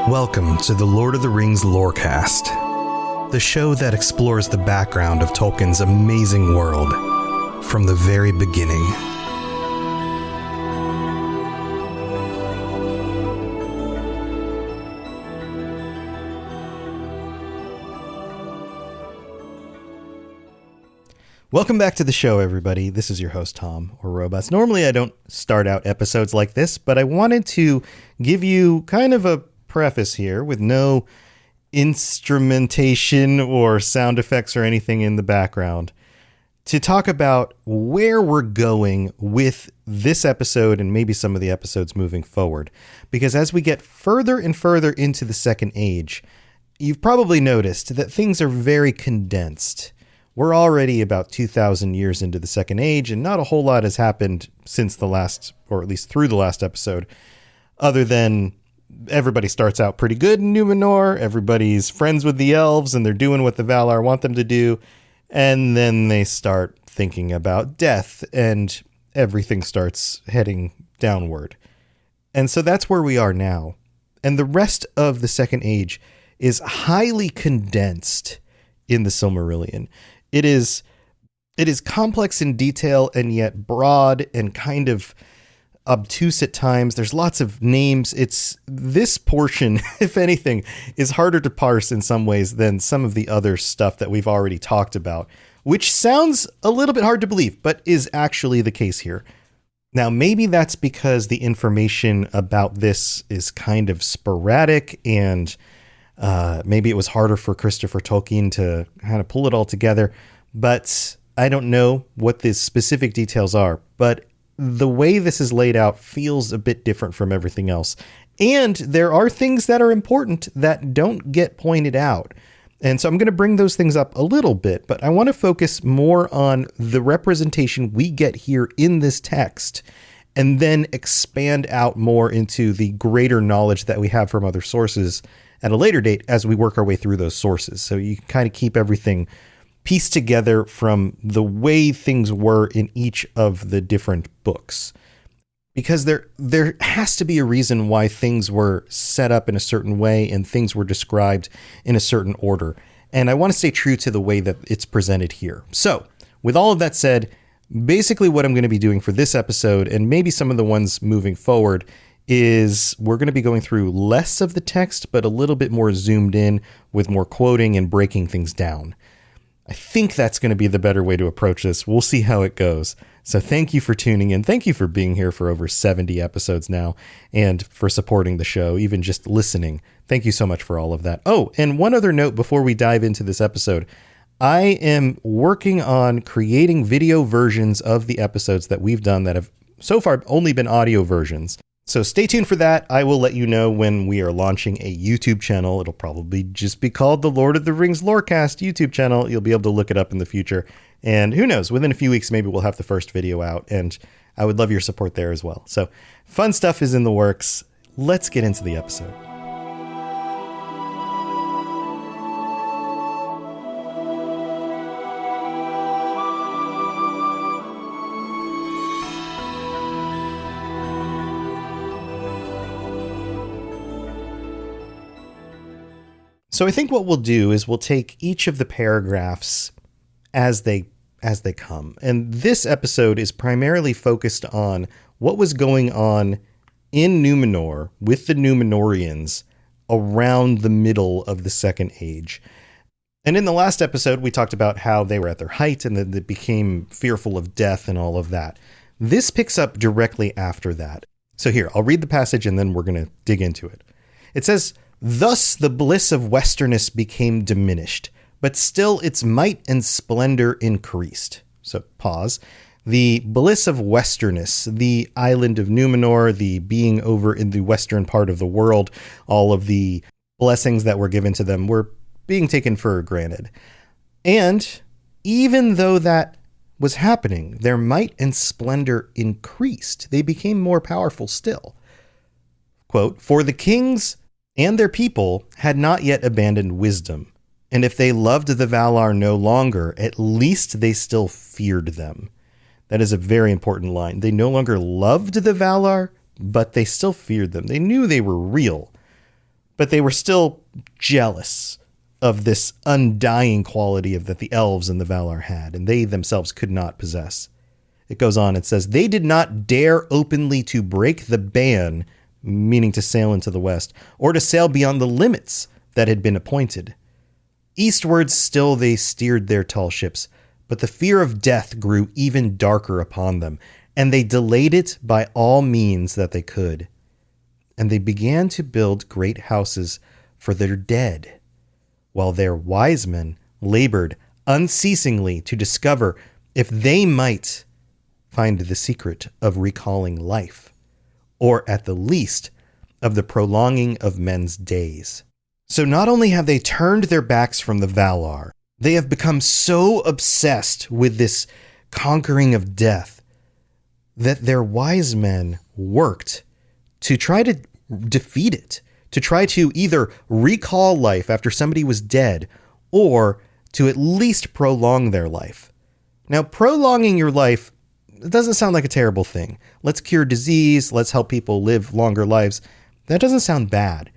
Welcome to the Lord of the Rings Lorecast, the show that explores the background of Tolkien's amazing world from the very beginning. Welcome back to the show, everybody. This is your host, Tom, or Robots. Normally, I don't start out episodes like this, but I wanted to give you kind of a preface here with no instrumentation or sound effects or anything in the background to talk about where we're going with this episode and maybe some of the episodes moving forward. Because as we get further and further into the Second Age, you've probably noticed that things are very condensed. We're already about 2,000 years into the Second Age, and not a whole lot has happened since the last, or at least through the last episode, other than everybody starts out pretty good in Numenor, everybody's friends with the elves, and they're doing what the Valar want them to do, and then they start thinking about death, and everything starts heading downward. And so that's where we are now. And the rest of the Second Age is highly condensed in the Silmarillion. It is complex in detail and yet broad and kind of obtuse at times. There's lots of names. This portion, if anything, is harder to parse in some ways than some of the other stuff that we've already talked about, which sounds a little bit hard to believe, but is actually the case here. Now, maybe that's because the information about this is kind of sporadic, and maybe it was harder for Christopher Tolkien to kind of pull it all together, but I don't know what the specific details are. But the way this is laid out feels a bit different from everything else. And there are things that are important that don't get pointed out. And so I'm going to bring those things up a little bit, but I want to focus more on the representation we get here in this text, and then expand out more into the greater knowledge that we have from other sources at a later date as we work our way through those sources. So you can kind of keep everything pieced together from the way things were in each of the different books. Because there has to be a reason why things were set up in a certain way and things were described in a certain order. And I want to stay true to the way that it's presented here. So with all of that said, basically what I'm going to be doing for this episode, and maybe some of the ones moving forward, is we're going to be going through less of the text, but a little bit more zoomed in with more quoting and breaking things down. I think that's going to be the better way to approach this. We'll see how it goes. So thank you for tuning in. Thank you for being here for over 70 episodes now, and for supporting the show, even just listening. Thank you so much for all of that. Oh, and one other note before we dive into this episode. I am working on creating video versions of the episodes that we've done that have so far only been audio versions. So stay tuned for that. I will let you know when we are launching a YouTube channel. It'll probably just be called the Lord of the Rings Lorecast YouTube channel. You'll be able to look it up in the future. And who knows, within a few weeks, maybe we'll have the first video out. And I would love your support there as well. So fun stuff is in the works. Let's get into the episode. So I think what we'll do is we'll take each of the paragraphs as they come. And this episode is primarily focused on what was going on in Numenor with the Numenorians around the middle of the Second Age. And in the last episode, we talked about how they were at their height and that they became fearful of death and all of that. This picks up directly after that. So here, I'll read the passage and then we're going to dig into it. It says, "Thus the bliss of Westerness became diminished, but still its might and splendor increased." So pause. The bliss of Westerness, the island of Numenor, the being over in the western part of the world, all of the blessings that were given to them were being taken for granted. And even though that was happening, their might and splendor increased. They became more powerful still. Quote, "For the kings and their people had not yet abandoned wisdom, and if they loved the Valar no longer, at least they still feared them." That is a very important line. They no longer loved the Valar, but they still feared them. They knew they were real, But they were still jealous of this undying quality that the elves and the Valar had, and they themselves could not possess. It goes on, it says, they did not dare openly to break the ban, meaning to sail into the west, or to sail beyond the limits that had been appointed. Eastwards still they steered their tall ships, but the fear of death grew even darker upon them, and they delayed it by all means that they could. And they began to build great houses for their dead, while their wise men labored unceasingly to discover if they might find the secret of recalling life, or at the least of the prolonging of men's days. So not only have they turned their backs from the Valar, they have become so obsessed with this conquering of death that their wise men worked to try to defeat it, to try to either recall life after somebody was dead, or to at least prolong their life. Now, prolonging your life, it doesn't sound like a terrible thing. Let's cure disease, let's help people live longer lives. That doesn't sound bad.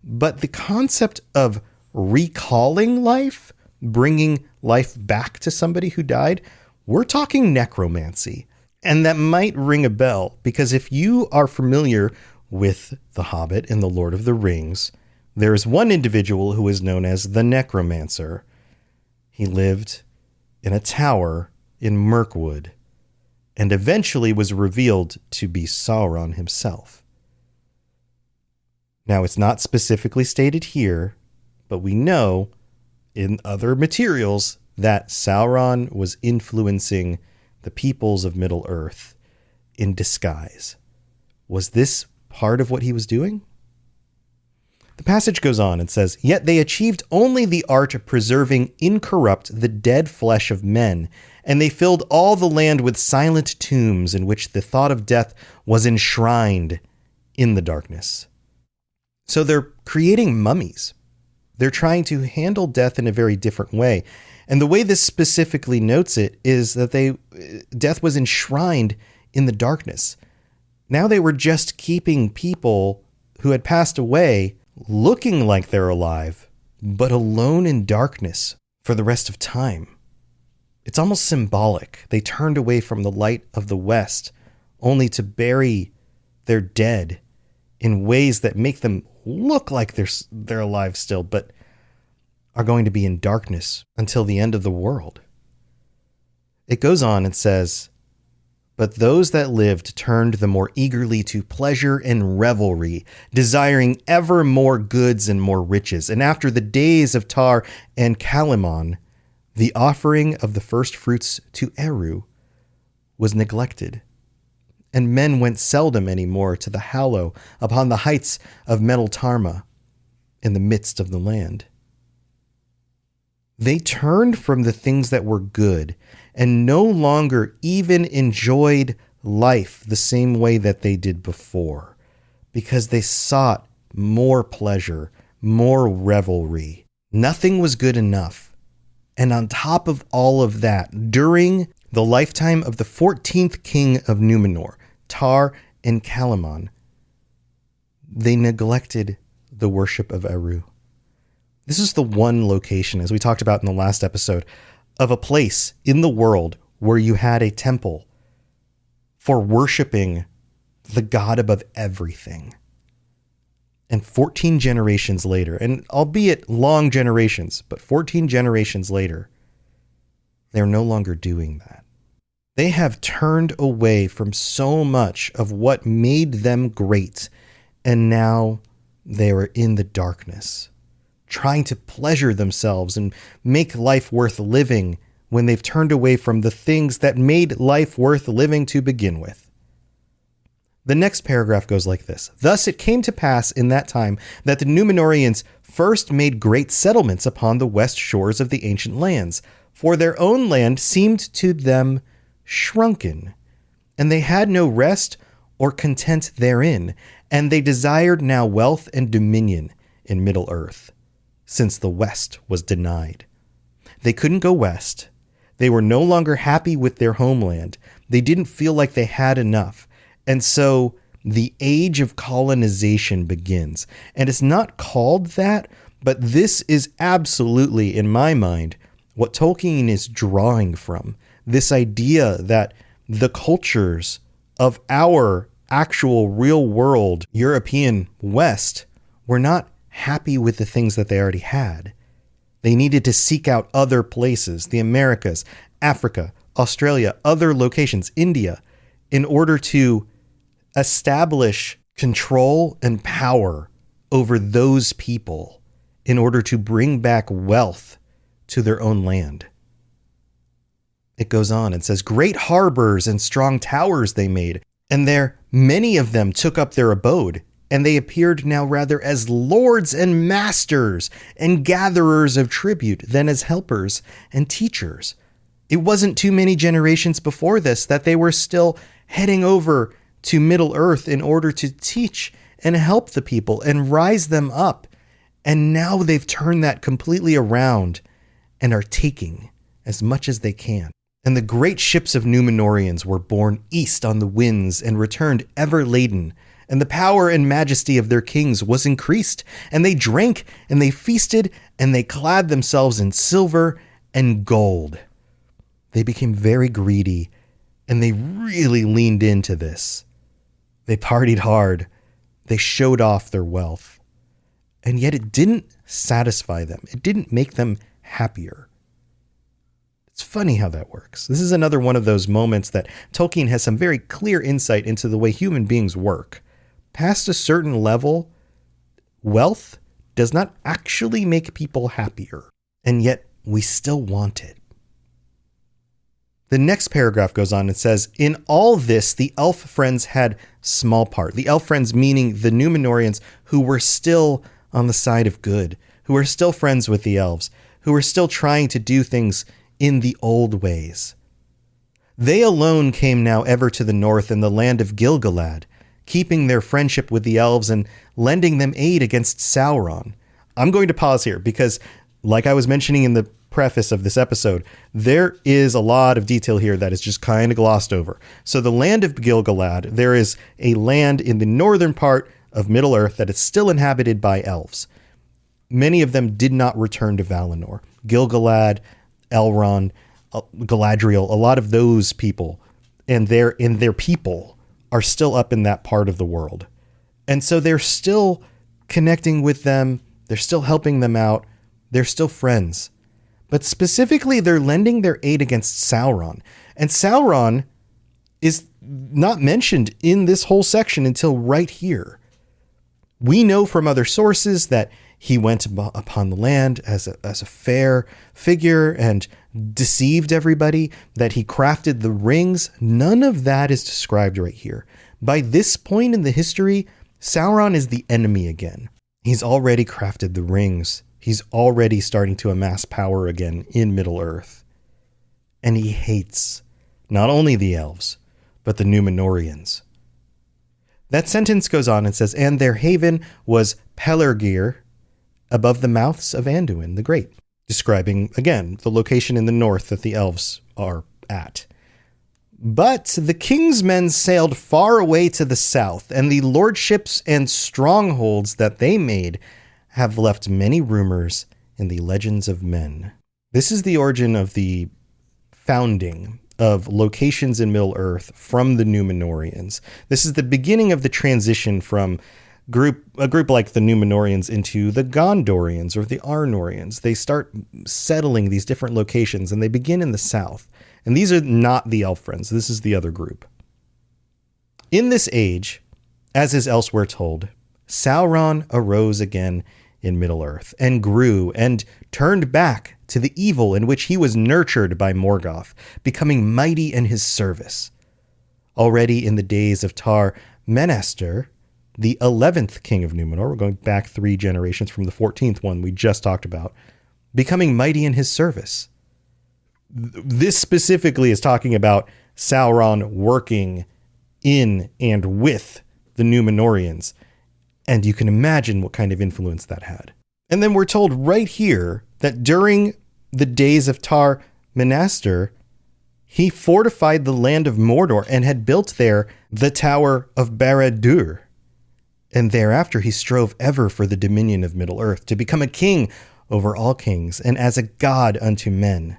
But the concept of recalling life, bringing life back to somebody who died, we're talking necromancy. And that might ring a bell, because if you are familiar with The Hobbit and The Lord of the Rings, there is one individual who is known as the Necromancer. He lived in a tower in Mirkwood, and eventually was revealed to be Sauron himself. Now, it's not specifically stated here, but we know in other materials that Sauron was influencing the peoples of Middle-earth in disguise. Was this part of what he was doing? The passage goes on and says, yet they achieved only the art of preserving incorrupt the dead flesh of men, and they filled all the land with silent tombs in which the thought of death was enshrined in the darkness. So they're creating mummies. They're trying to handle death in a very different way. And the way this specifically notes it is that death was enshrined in the darkness. Now they were just keeping people who had passed away looking like they're alive, but alone in darkness for the rest of time. It's almost symbolic. They turned away from the light of the West only to bury their dead in ways that make them look like they're alive still, but are going to be in darkness until the end of the world. It goes on and says, but those that lived turned the more eagerly to pleasure and revelry, desiring ever more goods and more riches. And after the days of Tar and Calimon, the offering of the first fruits to Eru was neglected, and men went seldom any more to the Hallow upon the heights of Meneltarma in the midst of the land. They turned from the things that were good and no longer even enjoyed life the same way that they did before, because they sought more pleasure, more revelry. Nothing was good enough. And on top of all of that, during the lifetime of the 14th king of Numenor, Tar and Calimon, they neglected the worship of Eru. This is the one location, as we talked about in the last episode, of a place in the world where you had a temple for worshiping the God above everything. And 14 generations later, and albeit long generations, but 14 generations later, they're no longer doing that. They have turned away from so much of what made them great, and now they are in the darkness, trying to pleasure themselves and make life worth living when they've turned away from the things that made life worth living to begin with. The next paragraph goes like this. Thus it came to pass in that time that the Númenóreans first made great settlements upon the west shores of the ancient lands, for their own land seemed to them shrunken, and they had no rest or content therein, and they desired now wealth and dominion in Middle-earth, since the west was denied. They couldn't go west. They were no longer happy with their homeland. They didn't feel like they had enough. And so the age of colonization begins. And it's not called that, but this is absolutely, in my mind, what Tolkien is drawing from. This idea that the cultures of our actual real world European West were not happy with the things that they already had. They needed to seek out other places, the Americas, Africa, Australia, other locations, India, in order to establish control and power over those people in order to bring back wealth to their own land. It goes on and says, great harbors and strong towers they made, and there many of them took up their abode, and they appeared now rather as lords and masters and gatherers of tribute than as helpers and teachers. It wasn't too many generations before this that they were still heading over to Middle-earth in order to teach and help the people and rise them up. And now they've turned that completely around and are taking as much as they can. And the great ships of Numenorians were borne east on the winds and returned ever laden. And the power and majesty of their kings was increased. And they drank and they feasted and they clad themselves in silver and gold. They became very greedy and they really leaned into this. They partied hard. They showed off their wealth. And yet it didn't satisfy them. It didn't make them happier. It's funny how that works. This is another one of those moments that Tolkien has some very clear insight into the way human beings work. Past a certain level, wealth does not actually make people happier. And yet we still want it. The next paragraph goes on and says, in all this, the elf friends had small part. The elf friends meaning the Numenorians who were still on the side of good, who were still friends with the elves, who were still trying to do things in the old ways. They alone came now ever to the north in the land of Gil-galad, keeping their friendship with the elves and lending them aid against Sauron. I'm going to pause here because, like I was mentioning in the preface of this episode, there is a lot of detail here that is just kind of glossed over. So the land of Gil-galad, there is a land in the northern part of Middle-earth that is still inhabited by elves. Many of them did not return to Valinor. Gil-galad, Elrond, Galadriel, a lot of those people and their people are still up in that part of the world. And so they're still connecting with them. They're still helping them out. They're still friends. But specifically, they're lending their aid against Sauron. And Sauron is not mentioned in this whole section until right here. We know from other sources that he went upon the land as a fair figure and deceived everybody, that he crafted the rings. None of that is described right here. By this point in the history, Sauron is the enemy again. He's already crafted the rings. He's already starting to amass power again in Middle-earth. And he hates not only the elves, but the Numenorians. That sentence goes on and says, and their haven was Pelargir, above the mouths of Anduin the Great, describing, again, the location in the north that the elves are at. But the king's men sailed far away to the south, and the lordships and strongholds that they made have left many rumors in the legends of men. This is the origin of the founding of locations in Middle-earth from the Numenorians. This is the beginning of the transition from a group like the Numenorians into the Gondorians or the Arnorians. They start settling these different locations, and they begin in the south. And these are not the elf friends. This is the other group. In this age, as is elsewhere told, Sauron arose again in Middle-earth and grew and turned back to the evil in which he was nurtured by Morgoth, becoming mighty in his service. Already in the days of Tar Menaster, the 11th king of Numenor, we're going back 3 generations from the 14th one we just talked about, becoming mighty in his service. This specifically is talking about Sauron working in and with the Numenorians, and you can imagine what kind of influence that had. And then we're told right here that during the days of Tar Menaster, he fortified the land of Mordor and had built there the Tower of Barad-dûr. And thereafter he strove ever for the dominion of Middle-earth, to become a king over all kings, and as a god unto men.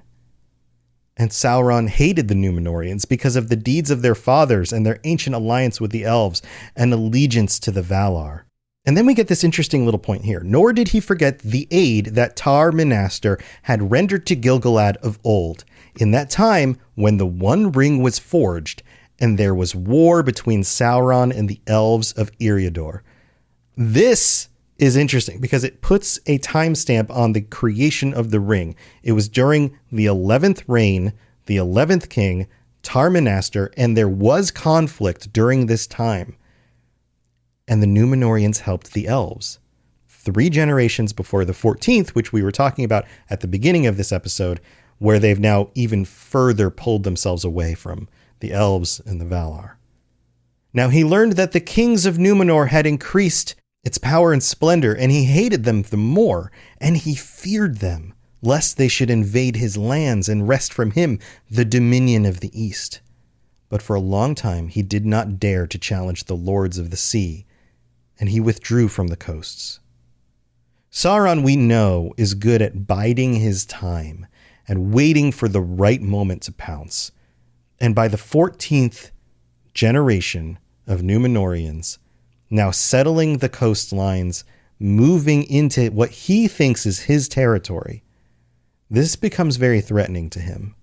And Sauron hated the Numenorians because of the deeds of their fathers and their ancient alliance with the elves and allegiance to the Valar. And then we get this interesting little point here. Nor did he forget the aid that Tar-Minastir had rendered to Gil-galad of old, in that time when the One Ring was forged, and there was war between Sauron and the elves of Eriador. This is interesting because it puts a timestamp on the creation of the ring. It was during the 11th reign, the 11th king, Tar-Minastir, and there was conflict during this time. And the Numenorians helped the elves. 3 generations before the 14th, which we were talking about at the beginning of this episode, where they've now even further pulled themselves away from the elves and the Valar. Now he learned that the Kings of Numenor had increased its power and splendor, and he hated them the more, and he feared them, lest they should invade his lands and wrest from him the dominion of the East. But for a long time he did not dare to challenge the lords of the sea, and he withdrew from the coasts. Sauron, we know, is good at biding his time and waiting for the right moment to pounce. And by the 14th generation of Numenorians, now settling the coastlines, moving into what he thinks is his territory, this becomes very threatening to him.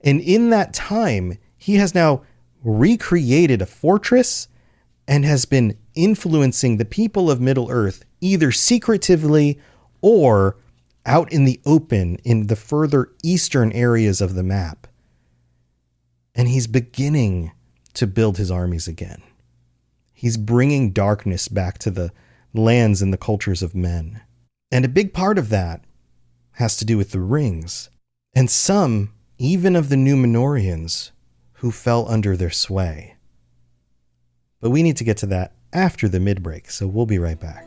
And in that time, he has now recreated a fortress and has been influencing the people of Middle-earth either secretively or out in the open in the further eastern areas of the map. And he's beginning to build his armies again. He's bringing darkness back to the lands and the cultures of men. And a big part of that has to do with the rings. And some, even of the Numenorians, who fell under their sway. But we need to get to that after the mid-break, so we'll be right back.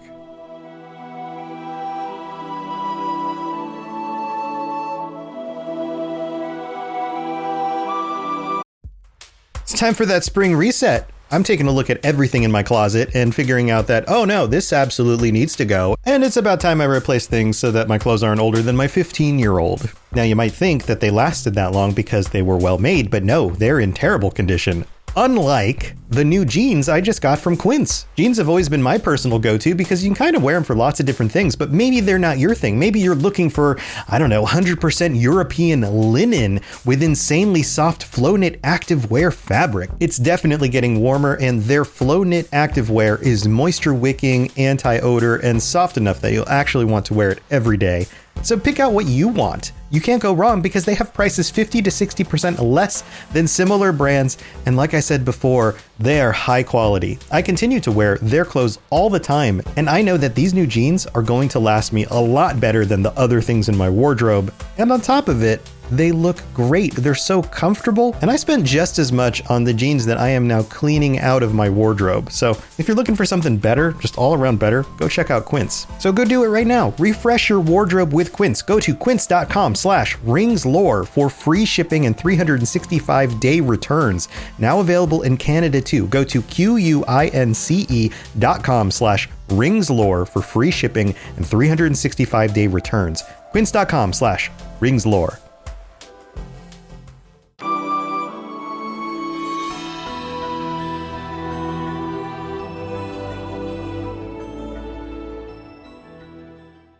It's time for that spring reset. I'm taking a look at everything in my closet and figuring out that, oh no, this absolutely needs to go. And it's about time I replace things so that my clothes aren't older than my 15-year-old. Now you might think that they lasted that long because they were well made, but no, they're in terrible condition. Unlike the new jeans I just got from Quince. Jeans have always been my personal go-to because you can kind of wear them for lots of different things, but maybe they're not your thing. Maybe you're looking for, 100% European linen with insanely soft flow knit activewear fabric. It's definitely getting warmer, and their flow knit activewear is moisture wicking, anti-odor, and soft enough that you'll actually want to wear it every day. So pick out what you want. You can't go wrong because they have prices 50 to 60% less than similar brands. And like I said before, they are high quality. I continue to wear their clothes all the time, and I know that these new jeans are going to last me a lot better than the other things in my wardrobe. And on top of it, they look great. They're so comfortable, and I spent just as much on the jeans that I am now cleaning out of my wardrobe. So if you're looking for something better, just all around better, go check out Quince. So go do it right now. Refresh your wardrobe with Quince. Go to quince.com/ringslore for free shipping and 365-day returns. Now available in Canada too. Go to quince.com/ringslore for free shipping and 365-day returns. Quince.com/ringslore.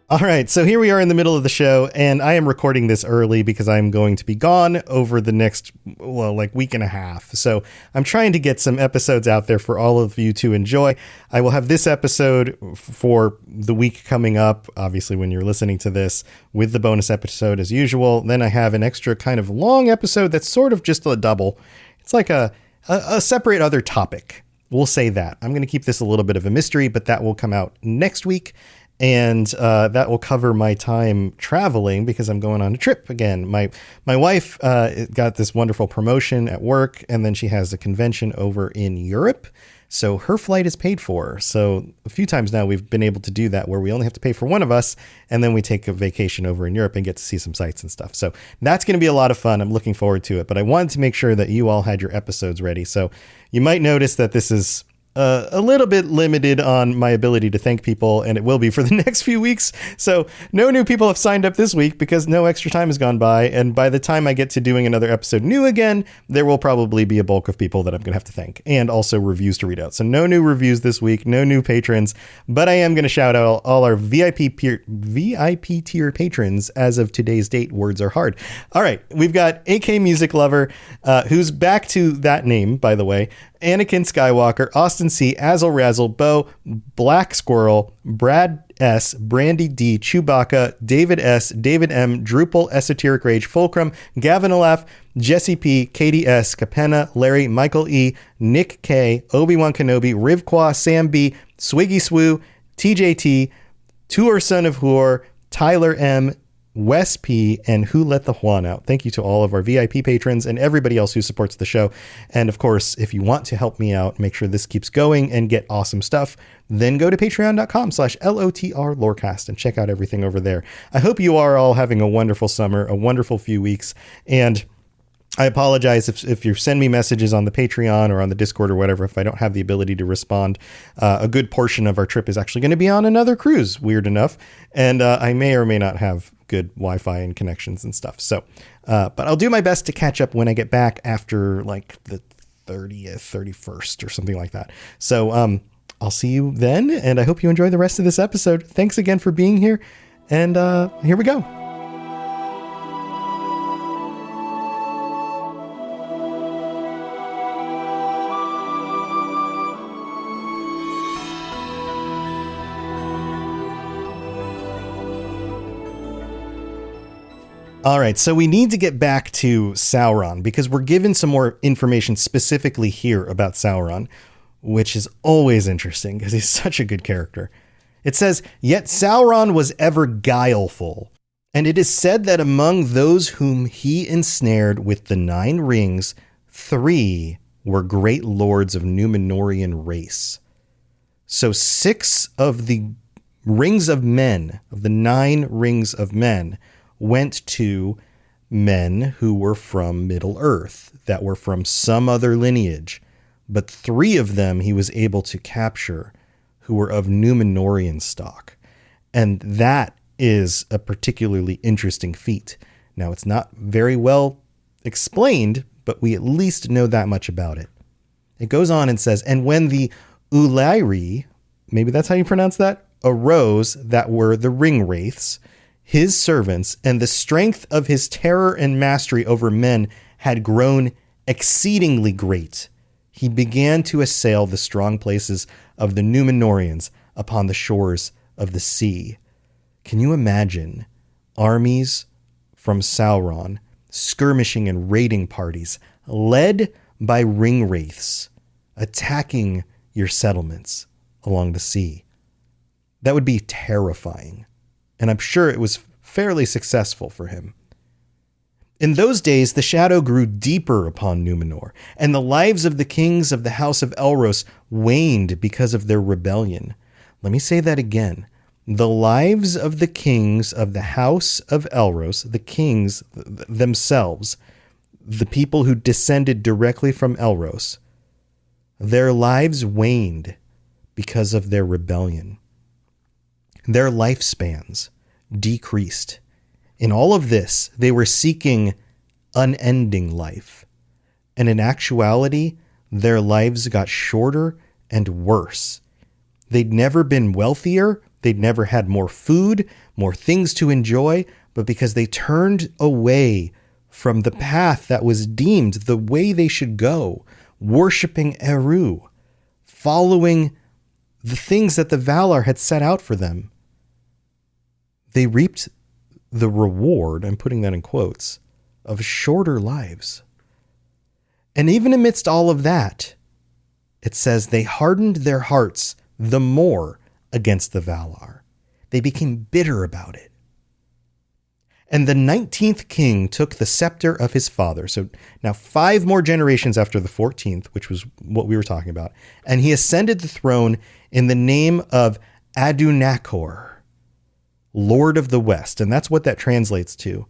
All right, so here we are in the middle of the show, and I am recording this early because I'm going to be gone over the next, week and a half. So I'm trying to get some episodes out there for all of you to enjoy. I will have this episode for the week coming up, obviously when you're listening to this, with the bonus episode as usual. Then I have an extra kind of long episode that's sort of just a double. It's like a separate other topic. We'll say that. I'm going to keep this a little bit of a mystery, but that will come out next week. And that will cover my time traveling because I'm going on a trip again. My wife got this wonderful promotion at work, and then she has a convention over in Europe. So her flight is paid for. So a few times now we've been able to do that where we only have to pay for one of us, and then we take a vacation over in Europe and get to see some sights and stuff. So that's going to be a lot of fun. I'm looking forward to it. But I wanted to make sure that you all had your episodes ready. So you might notice that this is a little bit limited on my ability to thank people, and it will be for the next few weeks. So no new people have signed up this week because no extra time has gone by. And by the time I get to doing another episode new again, there will probably be a bulk of people that I'm going to have to thank, and also reviews to read out. So no new reviews this week, no new patrons, but I am going to shout out all our VIP tier patrons as of today's date. Words are hard. All right. We've got AK Music Lover, who's back to that name, by the way. Anakin Skywalker, Austin C, Azzle Razzle, Bo, Black Squirrel, Brad S, Brandy D, Chewbacca, David S, David M, Drupal, Esoteric Rage, Fulcrum, Gavin Alaf, Jesse P, Katie S, Capenna, Larry, Michael E, Nick K, Obi-Wan Kenobi, Rivqua, Sam B, Swiggy Swoo, TJT, Tour Son of Hoor, Tyler M, Wes P, and Who Let the Juan Out. Thank you to all of our VIP patrons and everybody else who supports the show. And of course, if you want to help me out, make sure this keeps going and get awesome stuff, then go to patreon.com/LOTR Lorecast and check out everything over there. I hope you are all having a wonderful summer, a wonderful few weeks, and I apologize if you send me messages on the Patreon or on the Discord or whatever, if I don't have the ability to respond. A good portion of our trip is actually going to be on another cruise, weird enough. And I may or may not have good Wi-Fi and connections and stuff. So, but I'll do my best to catch up when I get back after like the 30th, 31st or something like that. So I'll see you then. And I hope you enjoy the rest of this episode. Thanks again for being here. And here we go. All right, so we need to get back to Sauron because we're given some more information specifically here about Sauron, which is always interesting because he's such a good character. It says, "Yet Sauron was ever guileful, and it is said that among those whom he ensnared with the 9 rings, 3 were great lords of Numenorian race." So 6 of the rings of men, of the 9 rings of men, went to men who were from Middle Earth, that were from some other lineage. But 3 of them he was able to capture who were of Numenorian stock. And that is a particularly interesting feat. Now, it's not very well explained, but we at least know that much about it. It goes on and says, "And when the Ulairi," maybe that's how you pronounce that, "arose, that were the ring wraiths, his servants, and the strength of his terror and mastery over men had grown exceedingly great, he began to assail the strong places of the Numenorians upon the shores of the sea." Can you imagine armies from Sauron skirmishing and raiding parties led by ring wraiths attacking your settlements along the sea? That would be terrifying. And I'm sure it was fairly successful for him. "In those days, the shadow grew deeper upon Numenor, and the lives of the kings of the house of Elros waned because of their rebellion." Let me say that again. The lives of the kings of the house of Elros, the kings themselves, the people who descended directly from Elros, their lives waned because of their rebellion. Their lifespans decreased. In all of this, they were seeking unending life. And in actuality, their lives got shorter and worse. They'd never been wealthier. They'd never had more food, more things to enjoy. But because they turned away from the path that was deemed the way they should go, worshiping Eru, following the things that the Valar had set out for them, they reaped the reward, I'm putting that in quotes, of shorter lives. And even amidst all of that, it says they hardened their hearts the more against the Valar. they became bitter about it. And the 19th king took the scepter of his father. So now 5 more generations after the 14th, which was what we were talking about. And he ascended the throne in the name of Adunachor, Lord of the West. And that's what that translates to.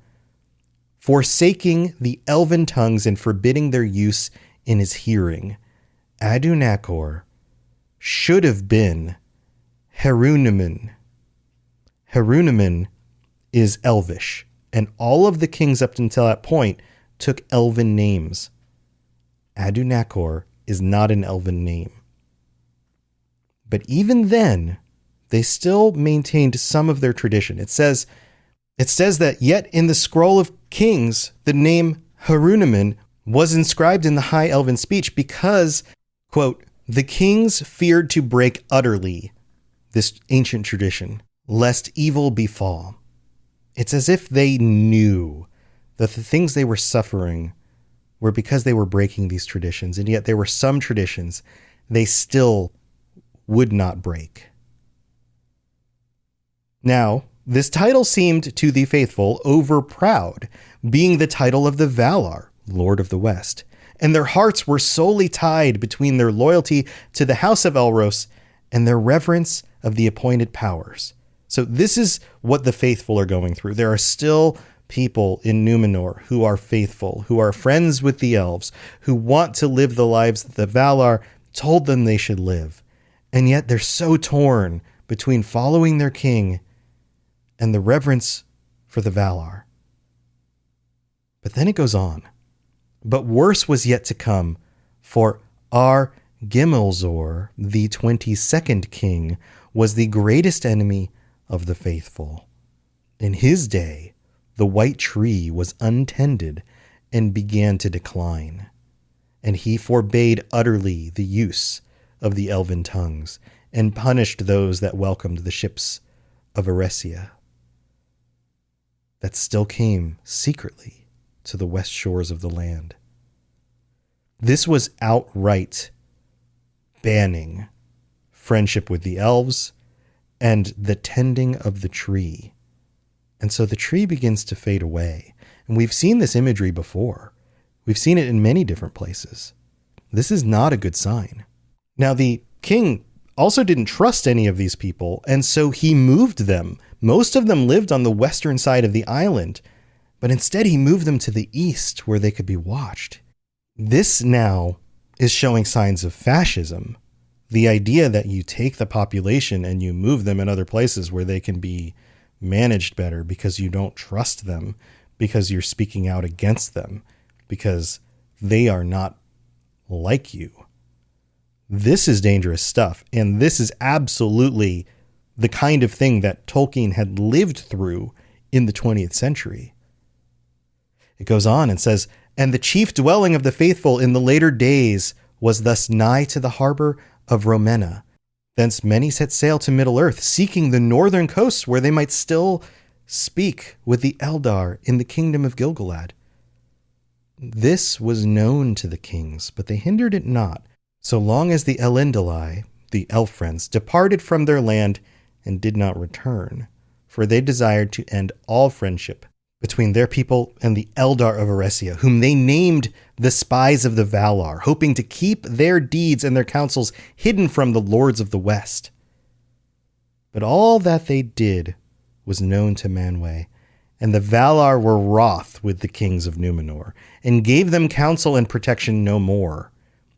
Forsaking the elven tongues and forbidding their use in his hearing. Adunachor should have been Herunemin. Herunemin is Elvish, and all of the kings up until that point took elven names. Adunachor is not an elven name. But even then, they still maintained some of their tradition. It says that yet in the scroll of kings, the name Herunemin was inscribed in the High Elven speech because, quote, the kings feared to break utterly this ancient tradition, lest evil befall. It's as if they knew that the things they were suffering were because they were breaking these traditions, and yet there were some traditions they still would not break. Now, this title seemed to the faithful over-proud, being the title of the Valar, Lord of the West, and their hearts were solely tied between their loyalty to the House of Elros and their reverence of the appointed powers. So this is what the faithful are going through. There are still people in Numenor who are faithful, who are friends with the elves, who want to live the lives that the Valar told them they should live. And yet they're so torn between following their king and the reverence for the Valar. But then it goes on. But worse was yet to come, for Ar-Gimmelzor, the 22nd king, was the greatest enemy of the faithful. In his day, the white tree was untended and began to decline, and he forbade utterly the use of the elven tongues and punished those that welcomed the ships of Eresia that still came secretly to the west shores of the land. This was outright banning friendship with the elves and the tending of the tree. And so the tree begins to fade away. And we've seen this imagery before. We've seen it in many different places. This is not a good sign. Now, the king also didn't trust any of these people, and so he moved them. Most of them lived on the western side of the island, but instead he moved them to the east where they could be watched. This now is showing signs of fascism. The idea that you take the population and you move them in other places where they can be managed better because you don't trust them, because you're speaking out against them, because they are not like you. This is dangerous stuff, and this is absolutely the kind of thing that Tolkien had lived through in the 20th century. It goes on and says, and the chief dwelling of the faithful in the later days was thus nigh to the harbor of Romena. Thence many set sail to Middle-earth, seeking the northern coasts where they might still speak with the Eldar in the kingdom of Gilgalad. This was known to the kings, but they hindered it not, so long as the Elendili, the elf friends, departed from their land and did not return, for they desired to end all friendship between their people and the Eldar of Eresia, whom they named the spies of the Valar, hoping to keep their deeds and their counsels hidden from the lords of the West. But all that they did was known to Manwë, and the Valar were wroth with the kings of Numenor, and gave them counsel and protection no more.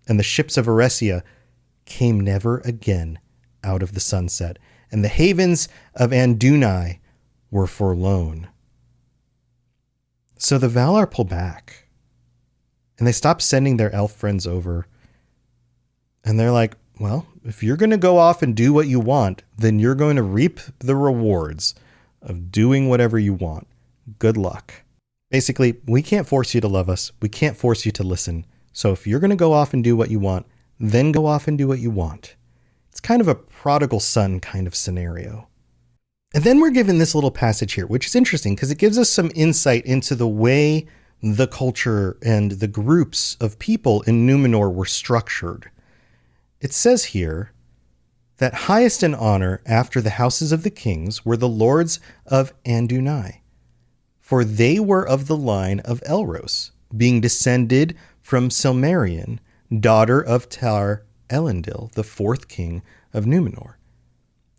And the ships of Eresia came never again out of the sunset, and the havens of Andunai were forlorn. So the Valar pull back, and they stop sending their elf friends over. And they're like, well, if you're going to go off and do what you want, then you're going to reap the rewards of doing whatever you want. Good luck. Basically, we can't force you to love us. We can't force you to listen. So if you're going to go off and do what you want, then go off and do what you want. It's kind of a prodigal son kind of scenario. And then we're given this little passage here, which is interesting because it gives us some insight into the way the culture and the groups of people in Numenor were structured. It says here, that highest in honor after the houses of the kings were the lords of Andunai, for they were of the line of Elros, being descended from Silmarion, daughter of Tar Elendil, the fourth king of Numenor.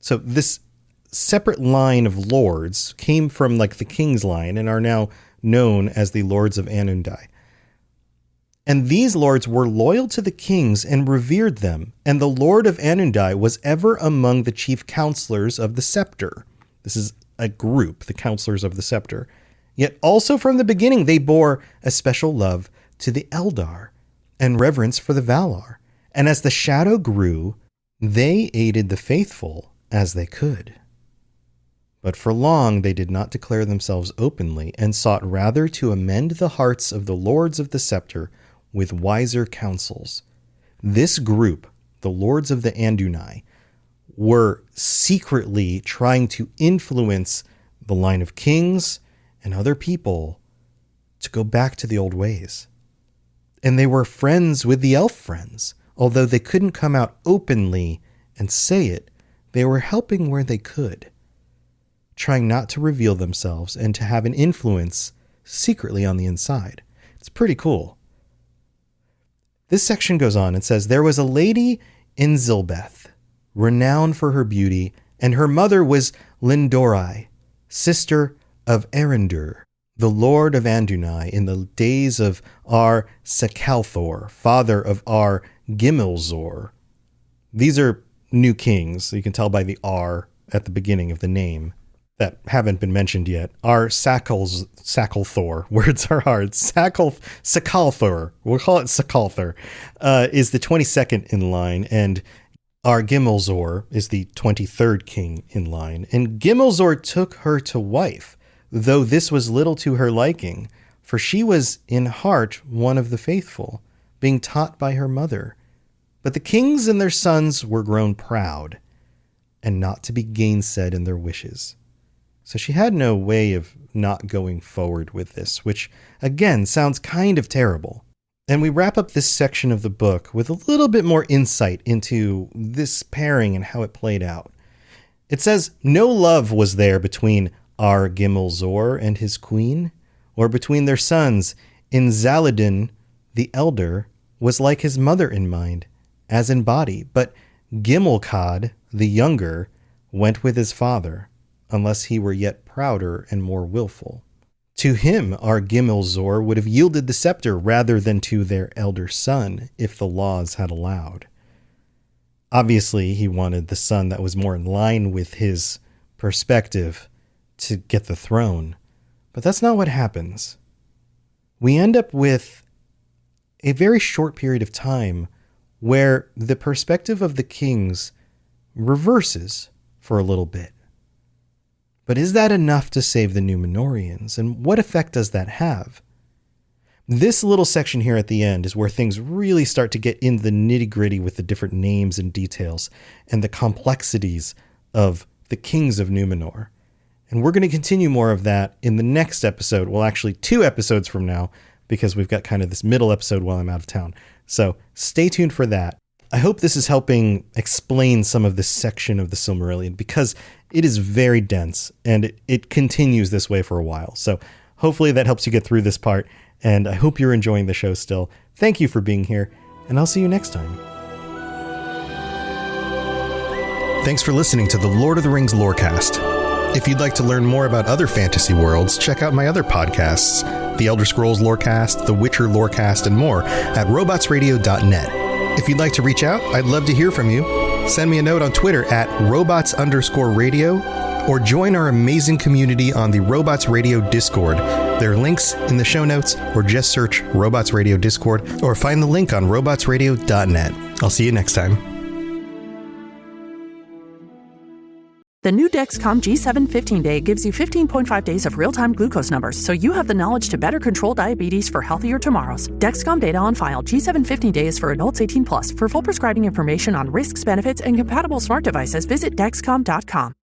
So this separate line of lords came from like the king's line and are now known as the lords of Andunai. And these lords were loyal to the kings and revered them, and the lord of Andunai was ever among the chief counselors of the scepter. This is a group, the counselors of the scepter. Yet also from the beginning they bore a special love to the Eldar and reverence for the Valar. And as the shadow grew, they aided the faithful as they could. But for long they did not declare themselves openly, and sought rather to amend the hearts of the lords of the scepter with wiser counsels. This group, the lords of the Andunai, were secretly trying to influence the line of kings and other people to go back to the old ways. And they were friends with the elf friends. Although they couldn't come out openly and say it, they were helping where they could, trying not to reveal themselves and to have an influence secretly on the inside. It's pretty cool. This section goes on and says, there was a lady in Zilbeth, renowned for her beauty, and her mother was Lindorai, sister of Erendur, the lord of Andunai, in the days of Ar Secalthor, father of Ar Gimilzor. These are new kings, so you can tell by the R at the beginning of the name that haven't been mentioned yet. Ar Secalthor, words are hard. Secalthor, we'll call it Secalthor, is the 22nd in line, and Ar Gimilzor is the 23rd king in line. And Gimilzor took her to wife, though this was little to her liking, for she was in heart one of the faithful, being taught by her mother. But the kings and their sons were grown proud, and not to be gainsaid in their wishes. So she had no way of not going forward with this, which, again, sounds kind of terrible. And we wrap up this section of the book with a little bit more insight into this pairing and how it played out. It says, no love was there between Ar Gimilzor and his queen, or between their sons. In Zaladin, the elder, was like his mother in mind, as in body, but Gimilcad, the younger, went with his father, unless he were yet prouder and more willful. To him, Ar Gimilzor would have yielded the scepter rather than to their elder son, if the laws had allowed. Obviously, he wanted the son that was more in line with his perspective to get the throne, but that's not what happens. We end up with a very short period of time where the perspective of the kings reverses for a little bit. But is that enough to save the Numenorians? And what effect does that have? This little section here at the end is where things really start to get in the nitty-gritty with the different names and details and the complexities of the Kings of Numenor. And we're going to continue more of that in the next episode. Well, actually 2 episodes from now, because we've got kind of this middle episode while I'm out of town. So stay tuned for that. I hope this is helping explain some of this section of the Silmarillion, because it is very dense and it continues this way for a while. So hopefully that helps you get through this part, and I hope you're enjoying the show still. Thank you for being here, and I'll see you next time. Thanks for listening to the Lord of the Rings Lorecast. If you'd like to learn more about other fantasy worlds, check out my other podcasts, The Elder Scrolls Lorecast, The Witcher Lorecast, and more at robotsradio.net. If you'd like to reach out, I'd love to hear from you. Send me a note on Twitter at robots_radio, or join our amazing community on the Robots Radio Discord. There are links in the show notes, or just search Robots Radio Discord, or find the link on robotsradio.net. I'll see you next time. The new Dexcom G7 15 Day gives you 15.5 days of real-time glucose numbers, so you have the knowledge to better control diabetes for healthier tomorrows. Dexcom data on file. G7 15 Day is for adults 18+. For full prescribing information on risks, benefits, and compatible smart devices, visit Dexcom.com.